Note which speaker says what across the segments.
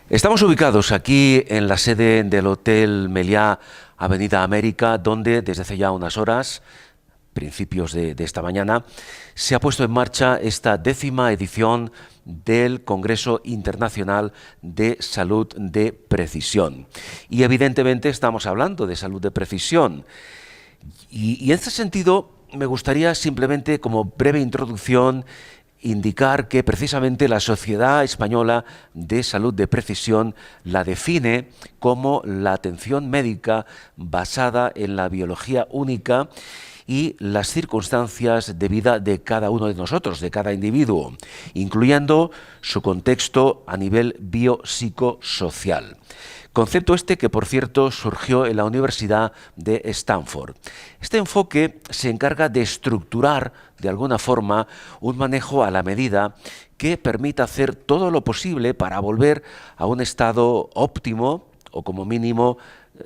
Speaker 1: Estamos ubicados aquí en la sede del Hotel Meliá, Avenida América, donde desde hace ya unas horas, principios de esta mañana, se ha puesto en marcha esta 10ª edición del Congreso Internacional de Salud de Precisión. Y evidentemente estamos hablando de salud de precisión. Y en este sentido me gustaría simplemente, como breve introducción, indicar que precisamente la Sociedad Española de Salud de Precisión la define como la atención médica basada en la biología única y las circunstancias de vida de cada uno de nosotros, de cada individuo, incluyendo su contexto a nivel biopsicosocial. Concepto este que, por cierto, surgió en la Universidad de Stanford. Este enfoque se encarga de estructurar, de alguna forma, un manejo a la medida que permita hacer todo lo posible para volver a un estado óptimo o, como mínimo,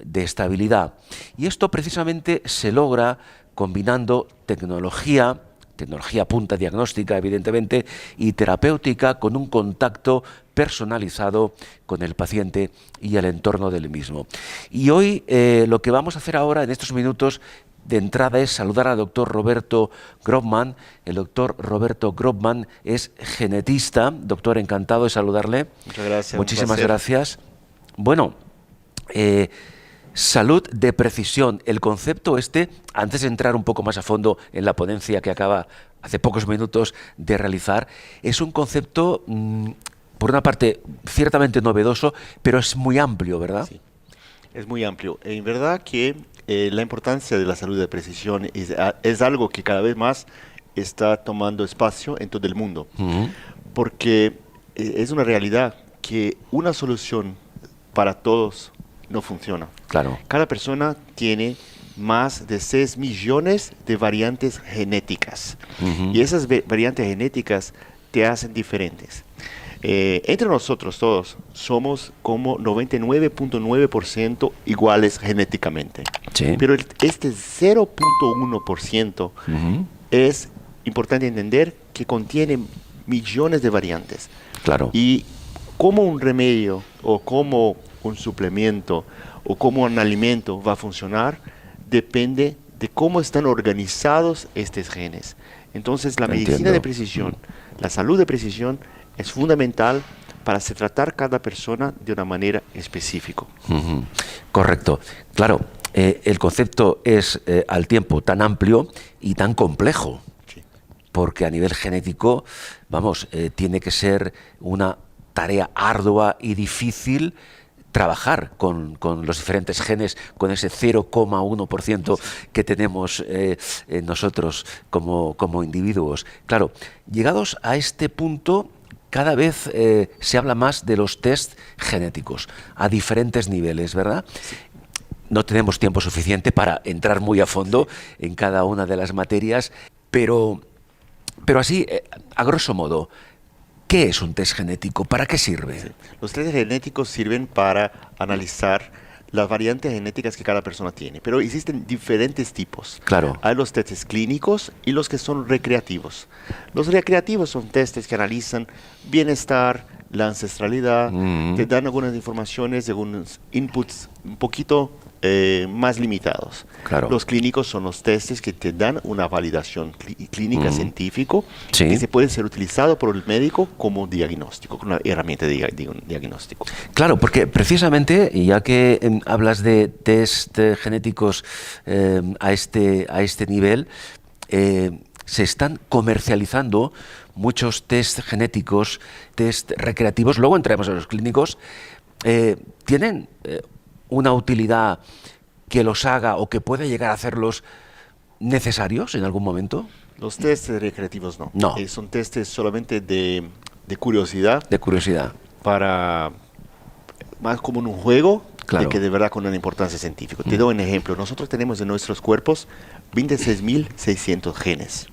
Speaker 1: de estabilidad. Y esto precisamente se logra combinando tecnología punta diagnóstica, evidentemente, y terapéutica, con un contacto personalizado con el paciente y el entorno del mismo. Y hoy lo que vamos a hacer ahora, en estos minutos de entrada, es saludar al doctor Roberto Grobman. El doctor Roberto Grobman es genetista. Doctor, encantado de saludarle.
Speaker 2: Muchas gracias.
Speaker 1: Muchísimas gracias. Bueno, salud de precisión, el concepto este, antes de entrar un poco más a fondo en la ponencia que acaba hace pocos minutos de realizar, es un concepto, por una parte, ciertamente novedoso, pero es muy amplio, ¿verdad?
Speaker 2: Sí, es muy amplio. En verdad que la importancia de la salud de precisión es algo que cada vez más está tomando espacio en todo el mundo, porque es una realidad que una solución para todos no funciona.
Speaker 1: Claro.
Speaker 2: Cada persona tiene más de 6 millones de variantes genéticas. Y esas variantes genéticas te hacen diferentes. Entre nosotros todos somos como 99.9% iguales genéticamente.
Speaker 1: Sí.
Speaker 2: Pero este 0.1% es importante entender que contiene millones de variantes.
Speaker 1: Claro.
Speaker 2: Y como un remedio o como un suplemento o como un alimento va a funcionar, depende de cómo están organizados estos genes. Entonces, la medicina de precisión, la salud de precisión, es fundamental para tratar cada persona de una manera específica.
Speaker 1: Correcto. Claro, el concepto es al tiempo tan amplio y tan complejo, porque a nivel genético, vamos, tiene que ser una tarea ardua y difícil trabajar con los diferentes genes, con ese 0,1% que tenemos nosotros como individuos. Claro, llegados a este punto, cada vez se habla más de los test genéticos a diferentes niveles, ¿verdad? Sí. No tenemos tiempo suficiente para entrar muy a fondo en cada una de las materias, pero así, a grosso modo, ¿Qué es un test genético? ¿Para qué sirve?
Speaker 2: Sí. Los test genéticos sirven para analizar las variantes genéticas que cada persona tiene, pero existen diferentes tipos.
Speaker 1: Claro.
Speaker 2: Hay los testes clínicos y los que son recreativos. Los recreativos son testes que analizan bienestar, la ancestralidad, te dan algunas informaciones, algunos inputs un poquito más limitados.
Speaker 1: Claro.
Speaker 2: Los clínicos son los testes que te dan una validación clínica científico
Speaker 1: Sí.
Speaker 2: que se puede ser utilizado por el médico como diagnóstico, como una herramienta de diagnóstico.
Speaker 1: Claro, porque precisamente, y ya que hablas de test genéticos a este nivel, se están comercializando muchos test genéticos, test recreativos, luego entraremos en los clínicos, tienen una utilidad que los haga o que pueda llegar a hacerlos necesarios en algún momento.
Speaker 2: Los test recreativos no.
Speaker 1: No.
Speaker 2: Son testes solamente de curiosidad,
Speaker 1: De curiosidad.
Speaker 2: para más como en un juego,
Speaker 1: Claro.
Speaker 2: de que de verdad con una importancia científica. Te doy un ejemplo. Nosotros tenemos en nuestros cuerpos 26.600 genes.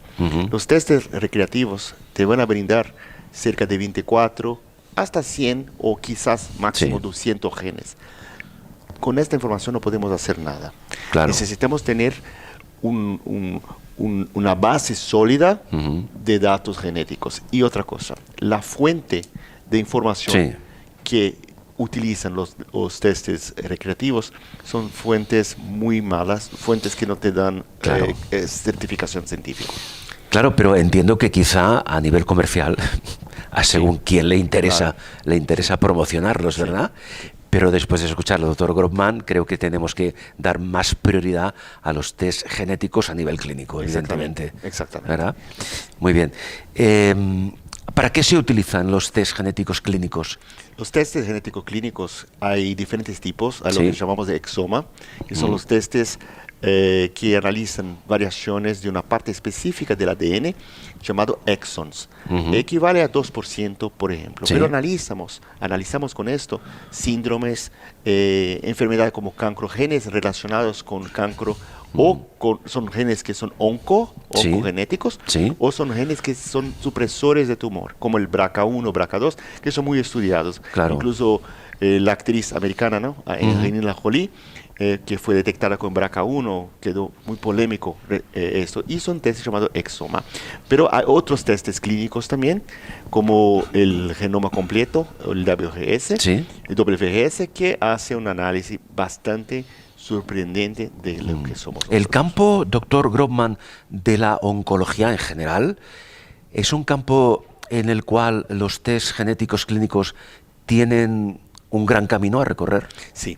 Speaker 2: Los testes recreativos te van a brindar cerca de 24 hasta 100 o quizás máximo
Speaker 1: Sí.
Speaker 2: 200 genes. Con esta información no podemos hacer nada.
Speaker 1: Claro.
Speaker 2: Necesitamos tener una base sólida de datos genéticos. Y otra cosa, la fuente de información
Speaker 1: Sí.
Speaker 2: que utilizan los testes recreativos son fuentes muy malas, fuentes que no te dan
Speaker 1: Claro.
Speaker 2: certificación científica.
Speaker 1: Claro, pero entiendo que quizá a nivel comercial, a según quien le interesa promocionarlos, ¿verdad? Pero después de escuchar al doctor Grobman, creo que tenemos que dar más prioridad a los test genéticos a nivel clínico, evidentemente.
Speaker 2: Exactamente.
Speaker 1: ¿Verdad? Muy bien. ¿Para qué se utilizan los test genéticos clínicos?
Speaker 2: Los testes genéticos clínicos hay diferentes tipos, hay lo
Speaker 1: Sí.
Speaker 2: que llamamos de exoma, que son los testes que analizan variaciones de una parte específica del ADN llamado exons. Equivale a 2%, por ejemplo.
Speaker 1: Sí.
Speaker 2: Pero analizamos con esto síndromes, enfermedades como cancro, genes relacionados con cancro, son genes que son
Speaker 1: Sí.
Speaker 2: oncogenéticos,
Speaker 1: Sí.
Speaker 2: o son genes que son supresores de tumor, como el BRCA1, BRCA2, que son muy estudiados.
Speaker 1: Claro.
Speaker 2: Incluso la actriz americana, ¿no? Angelina Jolie, que fue detectada con BRCA1, quedó muy polémico esto, y son testes llamados exoma. Pero hay otros testes clínicos también, como el genoma completo, el WGS,
Speaker 1: Sí.
Speaker 2: el WGS, que hace un análisis bastante sorprendente de lo que somos
Speaker 1: El
Speaker 2: nosotros.
Speaker 1: campo, doctor Grobman, de la oncología en general, es un campo en el cual los test genéticos clínicos tienen un gran camino a recorrer.
Speaker 2: Sí,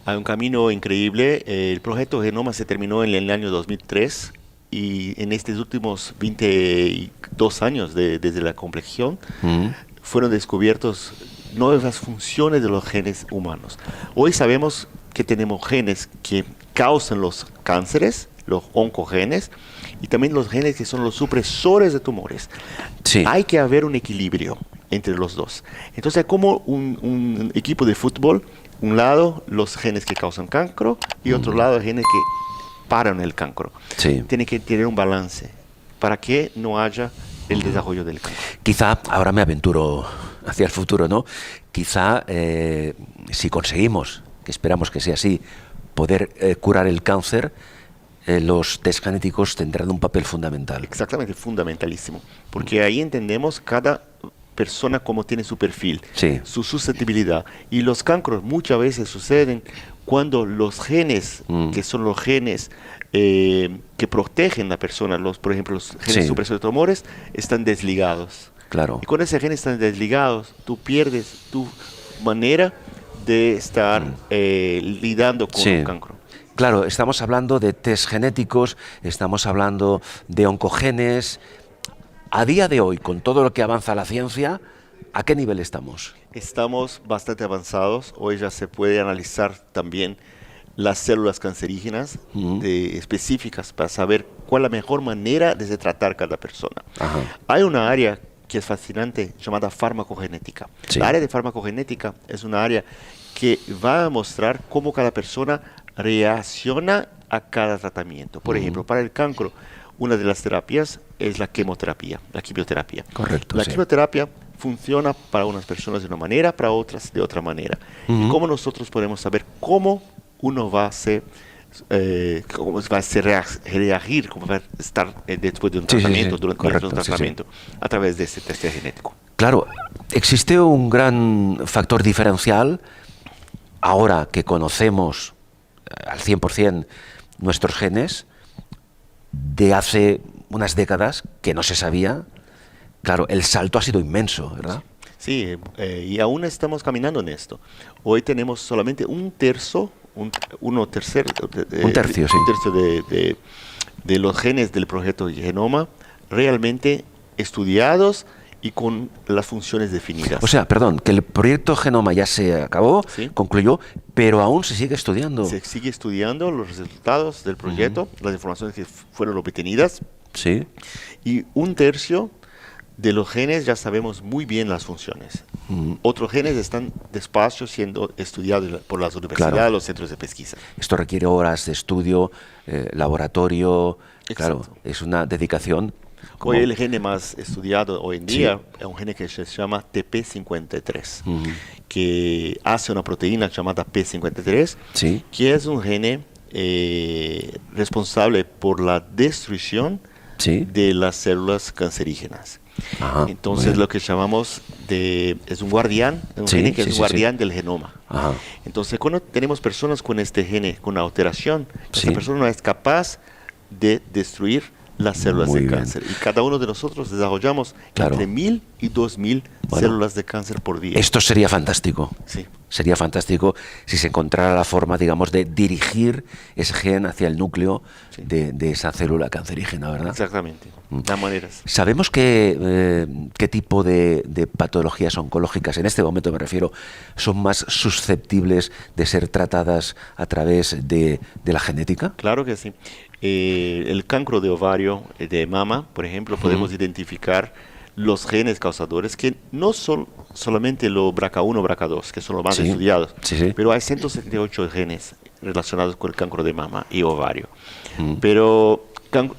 Speaker 2: hay un camino increíble. El proyecto Genoma se terminó en el año 2003 y en estos últimos 22 años desde la complexión fueron descubiertos nuevas funciones de los genes humanos. Hoy sabemos que tenemos genes que causan los cánceres, los oncogenes, y también los genes que son los supresores de tumores.
Speaker 1: Sí.
Speaker 2: Hay que haber un equilibrio entre los dos. Entonces, como un equipo de fútbol, un lado los genes que causan cancro y otro lado genes que paran el cancro.
Speaker 1: Sí.
Speaker 2: Tiene que tener un balance para que no haya el desarrollo del cáncer.
Speaker 1: Quizá, ahora me aventuro hacia el futuro, ¿no? Quizá si conseguimos, que esperamos que sea así, poder curar el cáncer, los test genéticos tendrán un papel fundamental.
Speaker 2: Exactamente, fundamentalísimo. Porque ahí entendemos cada persona cómo tiene su perfil,
Speaker 1: Sí.
Speaker 2: su susceptibilidad. Y los cánceres muchas veces suceden cuando los genes, que son los genes que protegen a la persona, por ejemplo, los genes
Speaker 1: Sí.
Speaker 2: supresores de tumores, están desligados.
Speaker 1: Claro.
Speaker 2: Y cuando esos genes están desligados, tú pierdes tu manera de estar lidando con
Speaker 1: Sí.
Speaker 2: un cáncer.
Speaker 1: Claro, estamos hablando de test genéticos, estamos hablando de oncogenes. A día de hoy, con todo lo que avanza la ciencia, ¿a qué nivel estamos?
Speaker 2: Estamos bastante avanzados. Hoy ya se puede analizar también las células cancerígenas específicas para saber cuál es la mejor manera de tratar cada persona.
Speaker 1: Ajá.
Speaker 2: Hay una área que es fascinante llamada farmacogenética.
Speaker 1: Sí.
Speaker 2: La área de farmacogenética es una área que va a mostrar cómo cada persona reacciona a cada tratamiento. Por ejemplo, para el cáncer, una de las terapias es la quimioterapia.
Speaker 1: Correcto,
Speaker 2: La
Speaker 1: sí.
Speaker 2: quimioterapia funciona para unas personas de una manera, para otras de otra manera.
Speaker 1: Ujú.
Speaker 2: Y cómo nosotros podemos saber cómo uno va a ser, cómo va a ser reagir, cómo va a estar después de un
Speaker 1: Sí, sí, sí,
Speaker 2: tratamiento, durante
Speaker 1: correcto,
Speaker 2: un
Speaker 1: sí, sí.
Speaker 2: tratamiento, a través de ese test genético.
Speaker 1: Claro, existe un gran factor diferencial ahora que conocemos al 100% nuestros genes de hace unas décadas que no se sabía. Claro, el salto ha sido inmenso, ¿verdad?
Speaker 2: Sí, y aún estamos caminando en esto. Hoy tenemos solamente un tercio,
Speaker 1: Un tercio, sí.
Speaker 2: un tercio de los genes del proyecto Genoma realmente estudiados y con las funciones definidas.
Speaker 1: O sea, perdón, que el proyecto Genoma ya se acabó,
Speaker 2: Sí.
Speaker 1: concluyó, pero aún se sigue estudiando.
Speaker 2: Se sigue estudiando los resultados del proyecto, las informaciones que fueron obtenidas,
Speaker 1: Sí,
Speaker 2: y un tercio de los genes ya sabemos muy bien las funciones. Otros genes están despacio siendo estudiados por las universidades,
Speaker 1: Claro.
Speaker 2: los centros de pesquisa.
Speaker 1: esto requiere horas de estudio, laboratorio, claro,
Speaker 2: Exacto.
Speaker 1: es una dedicación. como-
Speaker 2: Hoy el gene más estudiado hoy en día es un gene que se llama TP53, que hace una proteína llamada P53,
Speaker 1: Sí,
Speaker 2: que es un gene responsable por la destrucción
Speaker 1: sí.
Speaker 2: de las células cancerígenas.
Speaker 1: Ajá, muy
Speaker 2: Entonces
Speaker 1: bien.
Speaker 2: lo que llamamos es un guardián, un
Speaker 1: Sí,
Speaker 2: gene que
Speaker 1: sí,
Speaker 2: es
Speaker 1: sí,
Speaker 2: un guardián del genoma.
Speaker 1: Ajá.
Speaker 2: Entonces cuando tenemos personas con este gene, con una alteración,
Speaker 1: Sí.
Speaker 2: esta persona no es capaz de destruir las células
Speaker 1: Muy
Speaker 2: de
Speaker 1: bien.
Speaker 2: cáncer. Y cada uno de nosotros desarrollamos
Speaker 1: Claro.
Speaker 2: entre 1000 y 2000
Speaker 1: Bueno.
Speaker 2: células de cáncer por día.
Speaker 1: Esto sería fantástico.
Speaker 2: Sí.
Speaker 1: Sería fantástico si se encontrara la forma, digamos, de dirigir ese gen hacia el núcleo
Speaker 2: Sí.
Speaker 1: de esa célula cancerígena, ¿verdad?
Speaker 2: Exactamente. Las maneras.
Speaker 1: ¿Sabemos qué tipo de patologías oncológicas, en este momento me refiero, son más susceptibles de ser tratadas a través de la genética?
Speaker 2: Claro que sí. El cancro de ovario, de mama, por ejemplo, podemos identificar los genes causadores que no son solamente los BRCA1, BRCA2, que son los más
Speaker 1: Sí,
Speaker 2: estudiados,
Speaker 1: sí, sí.
Speaker 2: pero hay 178 genes relacionados con el cancro de mama y ovario. Pero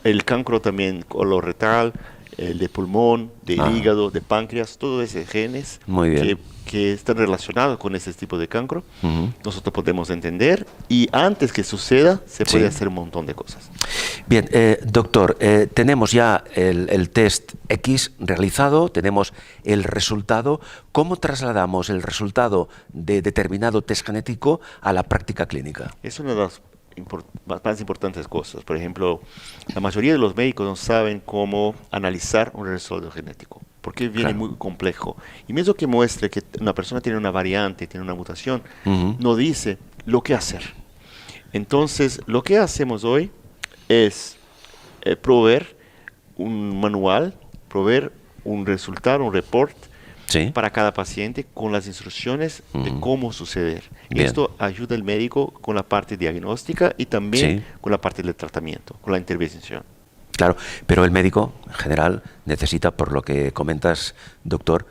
Speaker 2: el cancro también colorectal, el de pulmón, de
Speaker 1: Ah.
Speaker 2: hígado, de páncreas, todos esos genes
Speaker 1: Muy bien.
Speaker 2: que están relacionados con ese tipo de cancro,
Speaker 1: Ujú.
Speaker 2: nosotros podemos entender y antes que suceda se puede
Speaker 1: Sí.
Speaker 2: hacer un montón de cosas.
Speaker 1: Bien, doctor, tenemos ya el test X realizado, tenemos el resultado. ¿Cómo trasladamos el resultado de determinado test genético a la práctica clínica?
Speaker 2: Es una de las más importantes cosas. Por ejemplo, la mayoría de los médicos no saben cómo analizar un resultado genético, porque viene
Speaker 1: Claro.
Speaker 2: muy complejo. Y mismo que muestre que una persona tiene una variante, tiene una mutación,
Speaker 1: Ujú.
Speaker 2: no dice lo que hacer. Entonces, lo que hacemos hoy es proveer un manual, proveer un resultado, un report
Speaker 1: Sí.
Speaker 2: para cada paciente con las instrucciones de cómo suceder.
Speaker 1: Bien.
Speaker 2: Esto ayuda al médico con la parte diagnóstica y también
Speaker 1: Sí.
Speaker 2: con la parte del tratamiento, con la intervención.
Speaker 1: Claro, pero el médico en general necesita, por lo que comentas, doctor,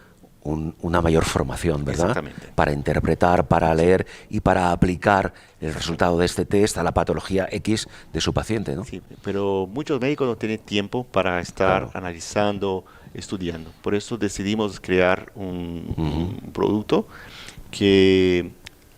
Speaker 1: una mayor formación, ¿verdad?
Speaker 2: Exactamente.
Speaker 1: Para interpretar, para leer y para aplicar el resultado de este test a la patología X de su paciente, ¿no?
Speaker 2: Sí, pero muchos médicos no tienen tiempo para estar
Speaker 1: Claro.
Speaker 2: analizando, estudiando. Por eso decidimos crear un producto que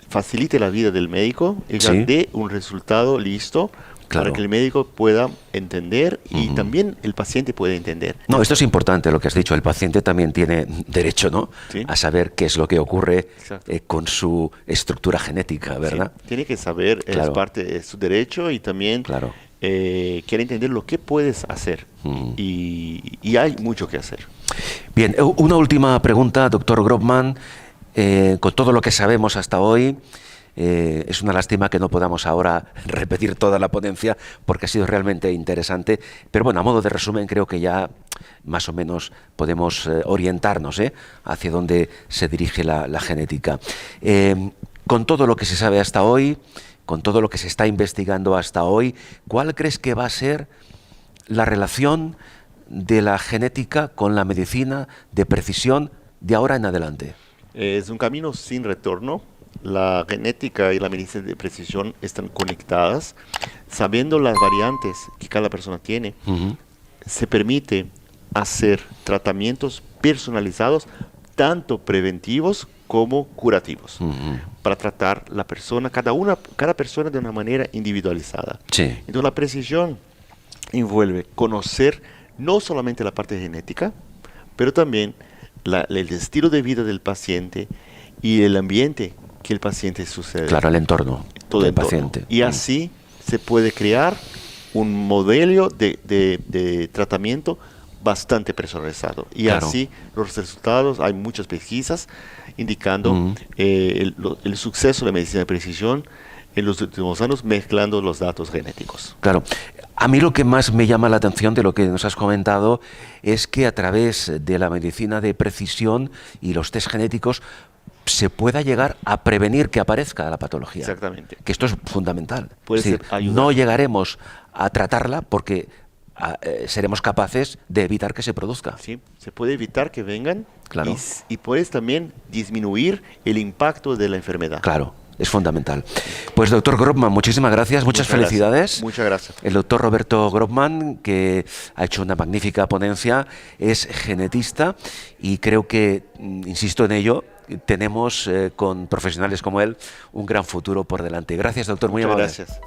Speaker 2: facilite la vida del médico y ya
Speaker 1: Sí.
Speaker 2: dé un resultado listo
Speaker 1: Claro.
Speaker 2: para que el médico pueda entender y también el paciente pueda entender.
Speaker 1: No, esto es importante lo que has dicho. El paciente también tiene derecho, ¿no?
Speaker 2: Sí.
Speaker 1: A saber qué es lo que ocurre
Speaker 2: Exacto.
Speaker 1: con su estructura genética, ¿verdad?
Speaker 2: Sí, tiene que saber, es
Speaker 1: Claro.
Speaker 2: parte de su derecho y también
Speaker 1: Claro.
Speaker 2: quiere entender lo que puedes hacer. Y hay mucho que hacer.
Speaker 1: Bien, una última pregunta, doctor Grobman. Con todo lo que sabemos hasta hoy, es una lástima que no podamos ahora repetir toda la ponencia porque ha sido realmente interesante. Pero bueno, a modo de resumen, creo que ya más o menos podemos orientarnos hacia dónde se dirige la genética. Con todo lo que se sabe hasta hoy, con todo lo que se está investigando hasta hoy, ¿cuál crees que va a ser la relación de la genética con la medicina de precisión de ahora en adelante?
Speaker 2: Es un camino sin retorno. La genética y la medicina de precisión están conectadas. Sabiendo las variantes que cada persona tiene, se permite hacer tratamientos personalizados tanto preventivos como curativos, para tratar la persona, cada persona de una manera individualizada.
Speaker 1: Sí.
Speaker 2: Entonces la precisión envuelve conocer no solamente la parte genética, pero también el estilo de vida del paciente y el ambiente que el paciente sucede.
Speaker 1: Claro, el entorno
Speaker 2: todo
Speaker 1: del
Speaker 2: entorno.
Speaker 1: paciente.
Speaker 2: Y así se puede crear un modelo de tratamiento bastante personalizado. Y
Speaker 1: Claro.
Speaker 2: así los resultados, hay muchas pesquisas indicando el suceso de la medicina de precisión en los últimos años mezclando los datos genéticos.
Speaker 1: Claro. A mí lo que más me llama la atención de lo que nos has comentado es que a través de la medicina de precisión y los test genéticos se pueda llegar a prevenir que aparezca la patología.
Speaker 2: Exactamente.
Speaker 1: Que esto es fundamental.
Speaker 2: Puede
Speaker 1: Es decir,
Speaker 2: ser ayudar.
Speaker 1: no llegaremos a tratarla porque seremos capaces de evitar que se produzca.
Speaker 2: ¿Sí? Se puede evitar que vengan
Speaker 1: Claro.
Speaker 2: y puedes también disminuir el impacto de la enfermedad.
Speaker 1: Claro, es fundamental. Pues doctor Grobman, muchísimas gracias, muchas felicidades.
Speaker 2: Gracias. Muchas gracias.
Speaker 1: El doctor Roberto Grobman, que ha hecho una magnífica ponencia, es genetista y creo que, insisto en ello, tenemos con profesionales como él un gran futuro por delante. Gracias, doctor, muy
Speaker 2: Muchas
Speaker 1: amable.
Speaker 2: gracias.